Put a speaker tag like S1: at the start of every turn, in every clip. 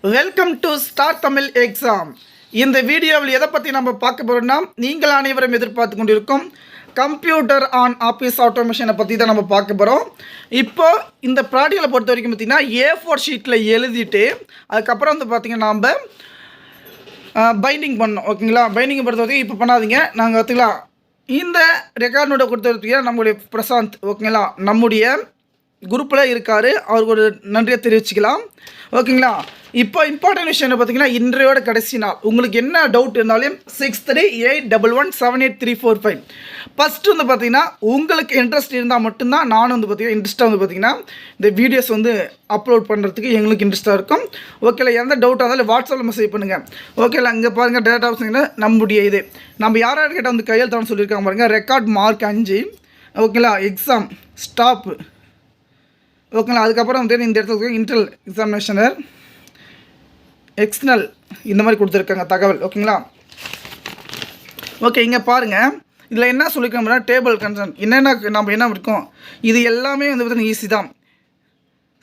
S1: Welcome to StarTamilExam. இந்த வீடியோவில் எதை பற்றி நம்ம பார்க்க போகிறோம்னா, நீங்கள் அனைவரும் எதிர்பார்த்து கொண்டிருக்கும் கம்ப்யூட்டர் ஆன் ஆஃபீஸ் ஆட்டோமேஷனை பற்றி தான் நம்ம பார்க்க போகிறோம். இப்போ இந்த ப்ராஜெக்டை பொறுத்த வரைக்கும் பார்த்திங்கன்னா A4 ஷீட்டில் எழுதிட்டு அதுக்கப்புறம் வந்து பார்த்திங்கன்னா நம்ம பைண்டிங் பண்ணோம். ஓகேங்களா, பைண்டிங் பொறுத்த வரைக்கும் இப்போ பண்ணாதீங்க. நாங்கள் பார்த்திங்களா இந்த ரெக்கார்ட் நோட்டை கொடுத்த வரைக்கும் நம்முடைய பிரசாந்த் ஓகேங்களா நம்முடைய குரூப்பில் இருக்கார். அவருக்கு ஒரு நன்றியை தெரிவிச்சுக்கலாம். ஓகேங்களா, இப்போ இம்பார்ட்டன்ட் விஷயம் என்ன பார்த்தீங்கன்னா, இன்றையோட கடைசி நாள். உங்களுக்கு என்ன டவுட் இருந்தாலும் 6381178345 ஃபஸ்ட்டு வந்து பார்த்தீங்கன்னா உங்களுக்கு இன்ட்ரெஸ்ட் இருந்தால் மட்டும்தான் நானும் வந்து பார்த்தீங்கன்னா இன்ட்ரெஸ்ட்டாக வந்து பார்த்தீங்கன்னா இந்த வீடியோஸ் வந்து அப்லோட் பண்ணுறதுக்கு எங்களுக்கு இன்ட்ரெஸ்ட்டாக இருக்கும். ஓகேல, எந்த டவுட்டாக இருந்தாலும் வாட்ஸ்அப்பில் மெசேஜ் பண்ணுங்கள். ஓகேல, அங்கே பாருங்கள் டேட்டா ஆப்ஷனில் நம்முடைய இது நம்ம யாராவது கேட்டால் வந்து கையெழுத்தான்னு சொல்லியிருக்காங்க பாருங்கள். ரெக்கார்ட் மார்க் 5 ஓகேங்களா, எக்ஸாம் ஸ்டாப்பு ஓகேங்களா. அதுக்கப்புறம் வந்து இந்த இடத்துல இன்டர்னல் எக்ஸாமினேஷனர் எக்ஸ்டர்னல் இந்த மாதிரி கொடுத்துருக்காங்க தகவல். ஓகேங்களா, ஓகே இங்கே பாருங்கள். இதில் என்ன சொல்லியிருக்கோம்னா டேபிள் கன்சர்ன் என்னென்ன நம்ம என்ன இருக்கோம், இது எல்லாமே வந்து பார்த்தீங்கன்னா ஈஸி தான்.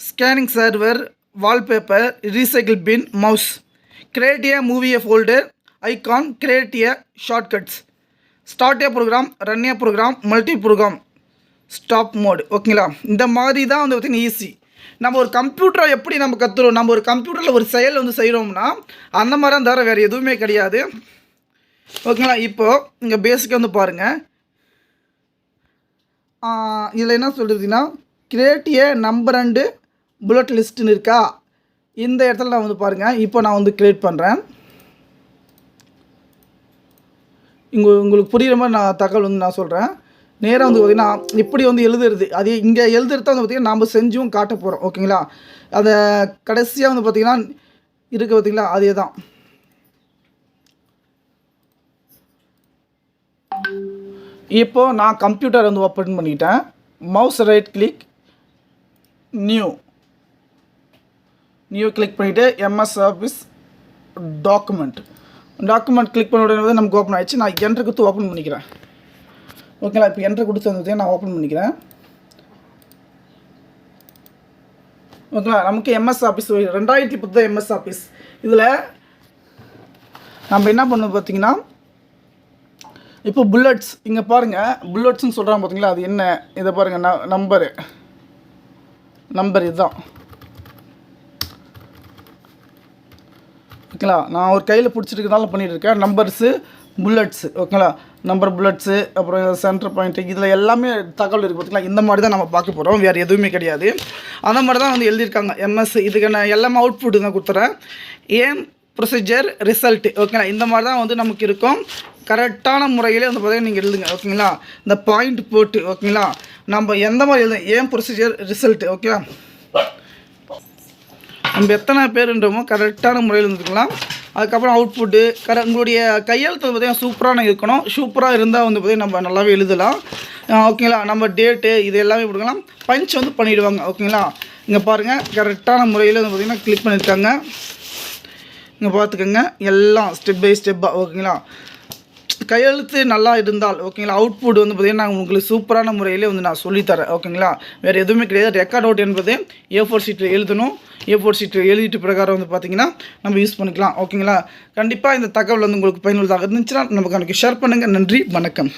S1: Scanning server, wallpaper, recycle bin, mouse, create a movie a folder, icon, create a shortcuts, start a program, run a program, multi program, stop mode. ஓகேங்களா, இந்த மாதிரி தான் வந்து பார்த்திங்கன்னா ஈஸி. நம்ம ஒரு கம்ப்யூட்டரை எப்படி நம்ம கற்றுறோம், நம்ம ஒரு கம்ப்யூட்டரில் ஒரு செயல் வந்து செய்கிறோம்னா அந்த மாதிரி தான் தவிர வேறு எதுவுமே கிடையாது. ஓகேங்களா, இப்போது இங்கே பேசிக்காக வந்து பாருங்கள். இதில் என்ன சொல்கிறதுன்னா create a number and bullet லிஸ்ட்டுன்னு இருக்கா, இந்த இடத்துல நான் வந்து பாருங்கள். இப்போ நான் வந்து கிரியேட் பண்ணுறேன். உங்களுக்கு புரிகிற மாதிரி நான் தகவல் வந்து நான் சொல்கிறேன். நேராக வந்து பார்த்திங்கன்னா இப்படி வந்து எழுதுறது, அது இங்கே எழுதுறத வந்து பார்த்திங்கன்னா நாம் செஞ்சும் காட்ட போகிறோம். ஓகேங்களா, அதை கடைசியாக வந்து பார்த்திங்கன்னா இருக்குது பார்த்திங்களா, அதே தான். இப்போது நான் கம்ப்யூட்டர் வந்து ஓப்பன் பண்ணிக்கிட்டேன். Mouse right click, new click பண்ணிவிட்டு எம்எஸ் ஆஃபீஸ் டாக்குமெண்ட் கிளிக் பண்ண உடனே நமக்கு ஓப்பன் ஆகிடுச்சு. நான் என்ட்ரு கொடுத்து ஓப்பன் பண்ணிக்கிறேன். ஓகேங்களா, இப்போ என்ட்ரு கொடுத்து வந்து நான் ஓப்பன் பண்ணிக்கிறேன். ஓகேங்களா, நமக்கு எம்எஸ் ஆஃபீஸ் 2010 எம்எஸ் ஆஃபீஸ். இதில் நம்ம என்ன பண்ணணும் பார்த்தீங்கன்னா, இப்போ புல்லட்ஸ் இங்கே பாருங்கள். புல்லட்ஸ்ன்னு சொல்கிறாங்க பார்த்தீங்களா, அது என்ன இதை பாருங்கள். நம்பர் இதுதான். ஓகேங்களா, நான் ஒரு கையில் பிடிச்சிருக்கிறதால பண்ணிகிட்டு இருக்கேன். நம்பர்ஸு புல்லட்ஸு ஓகேங்களா, நம்பர் புல்லட்ஸு, அப்புறம் சென்டர் பாயிண்ட்டு, இதில் எல்லாமே தகவல் இருக்குது பார்த்திங்களா. இந்த மாதிரி தான் நம்ம பார்க்க போகிறோம், வேறு எதுவுமே கிடையாது. அந்த மாதிரி தான் வந்து எழுதியிருக்காங்க எம்எஸ். இதுக்கு நான் எல்லாமே அவுட்புட்டு தான் கொடுத்துறேன். ஏம் ப்ரொசீஜர் ரிசல்ட்டு ஓகேங்களா, இந்த மாதிரி தான் வந்து நமக்கு இருக்கும். கரெக்டான முறையிலே வந்து பார்த்தீங்கன்னா நீங்கள் எழுதுங்க. ஓகேங்களா, இந்த பாயிண்ட் போட்டு ஓகேங்களா நம்ம எந்த மாதிரி எழுதுங்க, ஏம் ப்ரொசீஜர் ரிசல்ட்டு. ஓகேவா, நம்ம எத்தனை பேருன்றமோ கரெக்டான முறையில் இருந்துக்கலாம். அதுக்கப்புறம் அவுட்புட்டு உங்களுடைய கையெழுத்து பார்த்திங்கன்னா சூப்பரான இருக்கணும். சூப்பராக இருந்தால் வந்து பார்த்திங்கன்னா நம்ம நல்லாவே எழுதலாம். ஓகேங்களா, நம்ம டேட்டு இது எல்லாமே கொடுக்கலாம். பஞ்ச் வந்து பண்ணிவிடுவாங்க. ஓகேங்களா, இங்கே பாருங்கள் கரெக்டான முறையில் வந்து பார்த்திங்கன்னா கிளிக் பண்ணியிருக்காங்க. இங்கே பார்த்துக்கோங்க எல்லாம் ஸ்டெப் பை ஸ்டெப்பாக. ஓகேங்களா, கையெழுத்து நல்லா இருந்தால் ஓகேங்களா அவுட்புட் வந்து பார்த்திங்கன்னா நான் உங்களுக்கு சூப்பரான முறையிலே வந்து நான் சொல்லித்தரேன். ஓகேங்களா, வேறு எதுவுமே கிடையாது. ரெக்கார்ட் அவுட் என்பது A4 ஷீட்டில் எழுதணும். A4 ஷீட்டில் எழுதிட்டு பிரகாரம் வந்து பார்த்திங்கன்னா நம்ம யூஸ் பண்ணிக்கலாம். ஓகேங்களா, கண்டிப்பாக இந்த தகவல் வந்து உங்களுக்கு பயனுள்ளதாக இருந்துச்சுன்னா நமக்கு ஷேர் பண்ணுங்கள். நன்றி, வணக்கம்.